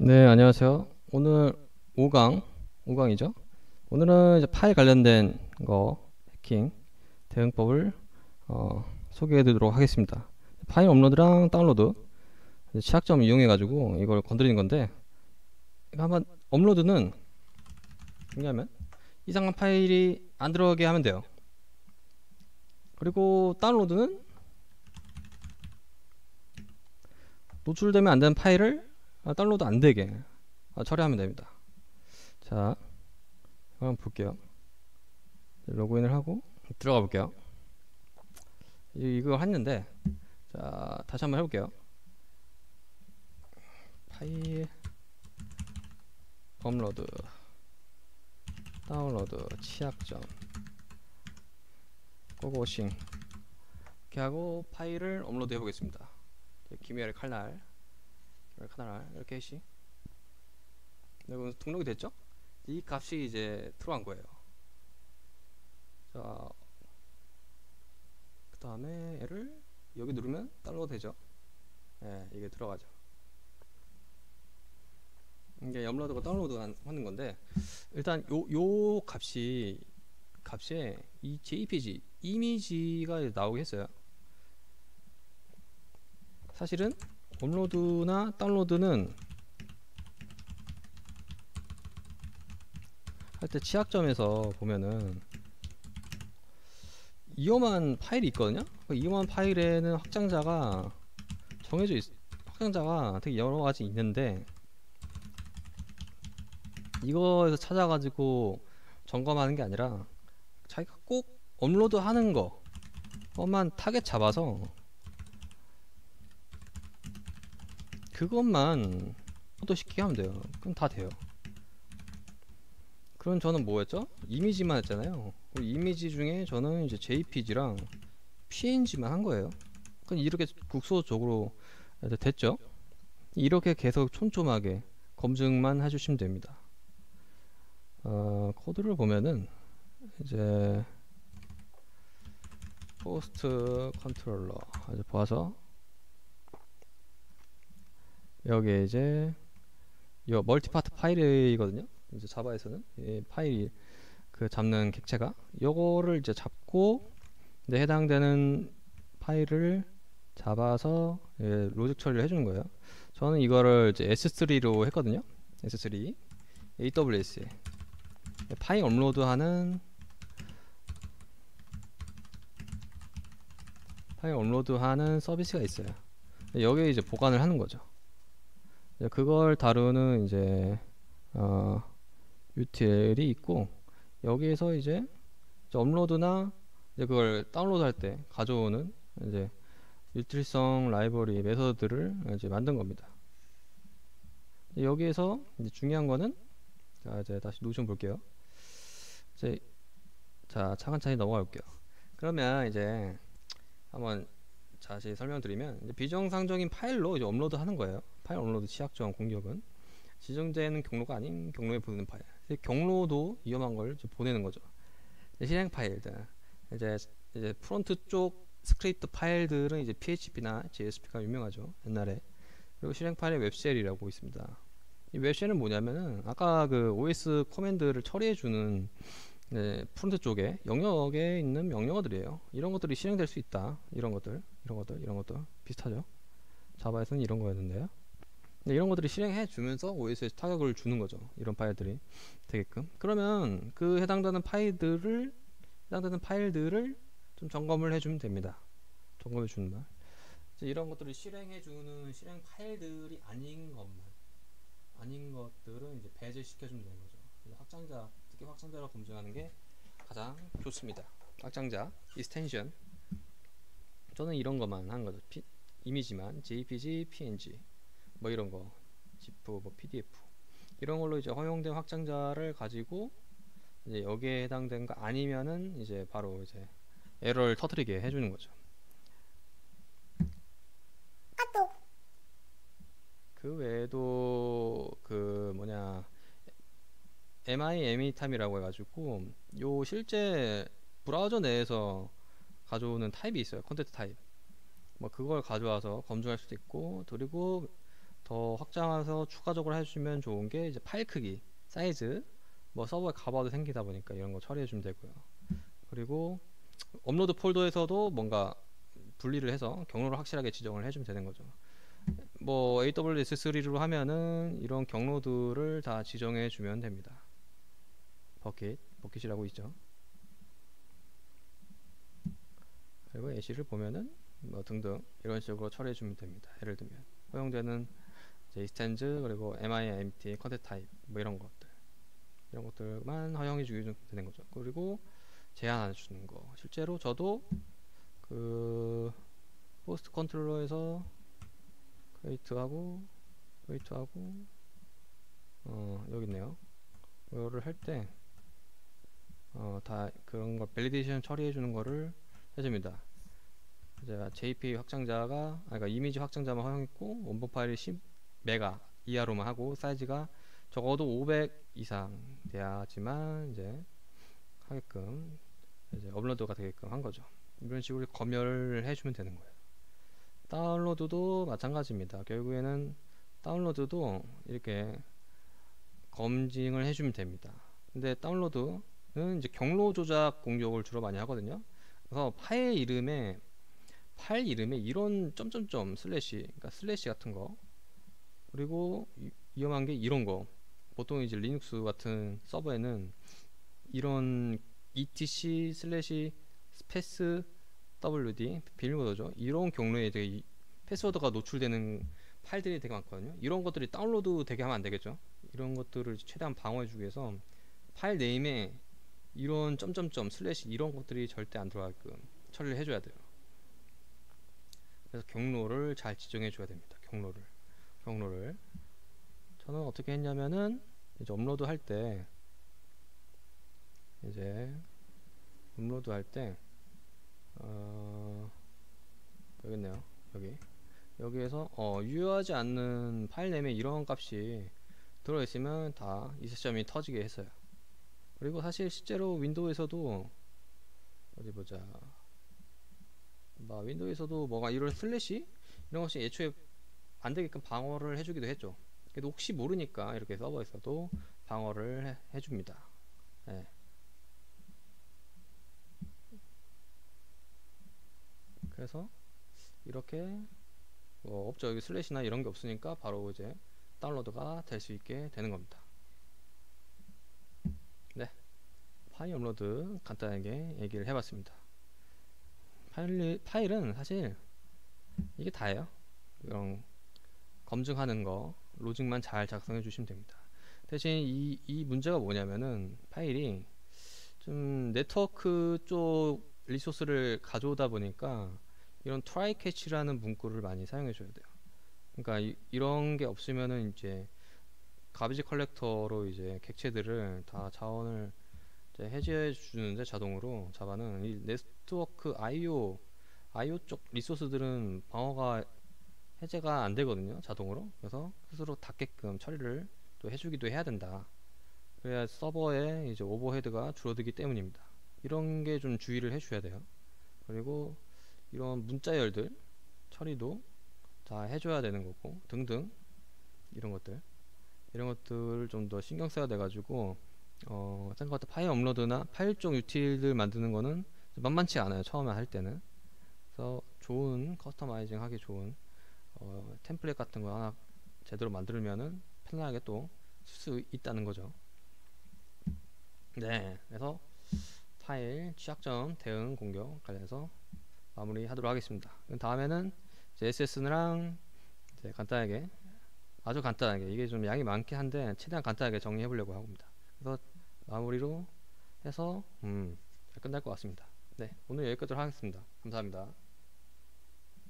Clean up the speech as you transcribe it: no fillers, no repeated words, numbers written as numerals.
네, 안녕하세요. 오늘 5강이죠. 오늘은 이제 파일 관련된 거, 해킹, 대응법을 소개해 드리도록 하겠습니다. 파일 업로드랑 다운로드, 이제 취약점 이용해가지고 이걸 건드리는 건데, 이거 한번 업로드는 뭐냐면 이상한 파일이 안 들어가게 하면 돼요. 그리고 다운로드는 노출되면 안 되는 파일을 다운로드 안 되게 처리하면 됩니다. 자, 한번 볼게요. 로그인을 하고 들어가 볼게요. 이거 했는데, 자, 다시 한번 해볼게요. 파일 업로드, 다운로드, 취약점, 고고싱 이렇게 하고 파일을 업로드 해보겠습니다. 김열의 칼날 이렇게 해시. 네, 등록이 됐죠? 이 값이 이제 들어간 거예요. 자, 그 다음에 얘를 여기 누르면 다운로드 되죠? 네, 이게 들어가죠. 이게 업로드가 다운로드 하는 건데, 일단 요 값에 이 JPG 이미지가 나오게 했어요. 사실은 업로드나 다운로드는 할 때 취약점에서 보면은 위험한 파일이 있거든요. 그 위험한 파일에는 확장자가 정해져 있, 확장자가 되게 여러 가지 있는데, 이거에서 찾아가지고 점검하는 게 아니라 자기가 꼭 업로드 하는 거만 타겟 잡아서 그것만 업로드시키게 하면 돼요. 그럼 다 돼요. 그럼 저는 뭐였죠? 이미지만 했잖아요. 이미지 중에 저는 이제 JPG랑 PNG만 한 거예요. 그럼 이렇게 국소적으로 됐죠? 이렇게 계속 촘촘하게 검증만 해주시면 됩니다. 코드를 보면은 이제 포스트 컨트롤러 이제 봐서 여기에 이제 이 멀티파트 파일이거든요. 이제 자바에서는 이 파일이 그 잡는 객체가 요거를 이제 잡고 이제 해당되는 파일을 잡아서 로직 처리를 해주는 거예요. 저는 이거를 이제 S3로 했거든요. S3 AWS 파일 업로드하는 서비스가 있어요. 여기에 이제 보관을 하는 거죠. 그걸 다루는 이제 util이 있고, 여기에서 이제 업로드나 이제 그걸 다운로드 할 때 가져오는 이제 유틸성 라이브러리 메서드를 이제 만든 겁니다. 여기에서 이제 중요한 거는, 자, 이제 다시 노션 볼게요. 이제 자, 차근차근 넘어가 볼게요. 그러면 이제 한번 자세히 설명드리면, 이제 비정상적인 파일로 이제 업로드 하는 거예요. 파일 업로드 취약점 공격은 지정되는 경로가 아닌 경로에 보내는 파일. 경로도 위험한 걸 보내는 거죠. 실행 파일들, 이제 프론트 쪽 스크립트 파일들은 이제 PHP나 JSP가 유명하죠, 옛날에. 그리고 실행 파일의 웹쉘이라고 있습니다. 이 웹쉘은 뭐냐면은 아까 그 OS 커맨드를 처리해주는 프론트 쪽에 영역에 있는 명령어들이에요. 이런 것들이 실행될 수 있다. 이런 것들 비슷하죠. 자바에서는 이런 거였는데요. 이런 것들이 실행해 주면서 OS에 타격을 주는 거죠. 이런 파일들이 되게끔. 그러면 그 해당되는 파일들을 좀 점검을 해주면 됩니다. 점검해 주는 말. 이런 것들을 실행해 주는 실행 파일들이 아닌 것들은 이제 배제시켜 주면 되는 거죠. 확장자, 특히 확장자로 검증하는 게 가장 좋습니다. 확장자, 익스텐션. 저는 이런 것만 한 거죠. 이미지만 JPG, PNG 뭐 이런 거, 지프, 뭐 PDF 이런 걸로 이제 허용된 확장자를 가지고 이제 여기에 해당된 거 아니면은 이제 바로 이제 에러를 터뜨리게 해주는 거죠. 그 외에도 그 뭐냐 MIME 타임이라고 해가지고 요 실제 브라우저 내에서 가져오는 타입이 있어요. 컨텐트 타입. 뭐 그걸 가져와서 검증할 수도 있고, 그리고 더 확장해서 추가적으로 해주시면 좋은 게 이제 파일 크기, 사이즈, 뭐 서버에 가봐도 생기다 보니까 이런 거 처리해주면 되고요. 그리고 업로드 폴더에서도 뭔가 분리를 해서 경로를 확실하게 지정을 해주면 되는 거죠. 뭐 AWS S3로 하면은 이런 경로들을 다 지정해 주면 됩니다. 버킷이라고 있죠. 그리고 애쉬를 보면은 뭐 등등 이런 식으로 처리해 주면 됩니다. 예를 들면 허용되는 이스탠즈 그리고 MIMT 컨텐츠 타입 뭐 이런 것들만 허용해 주면 되는 거죠. 그리고 제한 안 주는 거. 실제로 저도 그 호스트 컨트롤러에서 크리에이트하고 여기 있네요. 이거를 할 때 다 그런 거 밸리데이션 처리해 주는 거를 해줍니다. 제가 JPG 확장자가 그러니까 이미지 확장자만 허용했고 원본 파일이 10메가 이하로만 하고 사이즈가 적어도 500 이상 돼야지만 이제 하게끔 이제 업로드가 되게끔 한 거죠. 이런 식으로 검열을 해주면 되는 거예요. 다운로드도 마찬가지입니다. 결국에는 다운로드도 이렇게 검증을 해주면 됩니다. 근데 다운로드는 이제 경로 조작 공격을 주로 많이 하거든요. 그래서 파일 이름에 이런 점점점 슬래시, 그러니까 슬래시 같은 거, 그리고 위험한 게 이런 거. 보통 이제 리눅스 같은 서버에는 이런 etc 슬래시 스페이스 wd 비밀번호죠. 이런 경로에 되게 패스워드가 노출되는 파일들이 되게 많거든요. 이런 것들이 다운로드 되게 하면 안 되겠죠. 이런 것들을 최대한 방어해주기 위해서 파일 네임에 이런 점점점 슬래시 이런 것들이 절대 안 들어가게끔 처리를 해줘야 돼요. 그래서 경로를 잘 지정해 줘야 됩니다. 경로를 저는 어떻게 했냐면은 이제 업로드 할 때 여기 있네요. 여기에서 유효하지 않는 파일 네임에 이런 값이 들어있으면 다 이 시점이 터지게 했어요. 그리고 사실 실제로 윈도우에서도 어디 보자. 윈도우에서도 뭐가 이런 슬래시 이런 것이 애초에 안 되게끔 방어를 해주기도 했죠. 그래도 혹시 모르니까 이렇게 서버에서도 방어를 해줍니다. 네. 그래서 이렇게 없죠. 여기 슬래시나 이런 게 없으니까 바로 이제 다운로드가 될 수 있게 되는 겁니다. 네, 파일 업로드 간단하게 얘기를 해봤습니다. 파일은 사실 이게 다예요. 이런 검증하는 거 로직만 잘 작성해 주시면 됩니다. 대신 이 문제가 뭐냐면은 파일이 좀 네트워크 쪽 리소스를 가져오다 보니까 이런 try catch라는 문구를 많이 사용해 줘야 돼요. 그러니까 이런 게 없으면은 이제 가비지 컬렉터로 이제 객체들을 다 자원을 이제 해제해 주는데 자동으로 자바는 이 네트워크 IO 쪽 리소스들은 방어가 해제가 안 되거든요, 자동으로. 그래서 스스로 닫게끔 처리를 또 해주기도 해야 된다. 그래야 서버에 이제 오버헤드가 줄어들기 때문입니다. 이런 게 좀 주의를 해줘야 돼요. 그리고 이런 문자열들 처리도 다 해줘야 되는 거고 등등 이런 것들을 좀 더 신경 써야 돼가지고 생각보다 파일 업로드나 파일 쪽 유틸들 만드는 거는 만만치 않아요, 처음에 할 때는. 그래서 좋은 커스터마이징 하기 좋은 템플릿 같은 거 하나 제대로 만들면은 편하게 또 쓸 수 있다는 거죠. 네, 그래서 파일 취약점 대응 공격 관련해서 마무리 하도록 하겠습니다. 다음에는 SS랑 간단하게, 아주 간단하게, 이게 좀 양이 많긴 한데 최대한 간단하게 정리해 보려고 합니다. 그래서 마무리로 해서 끝날 것 같습니다. 네, 오늘 여기까지 하겠습니다. 감사합니다.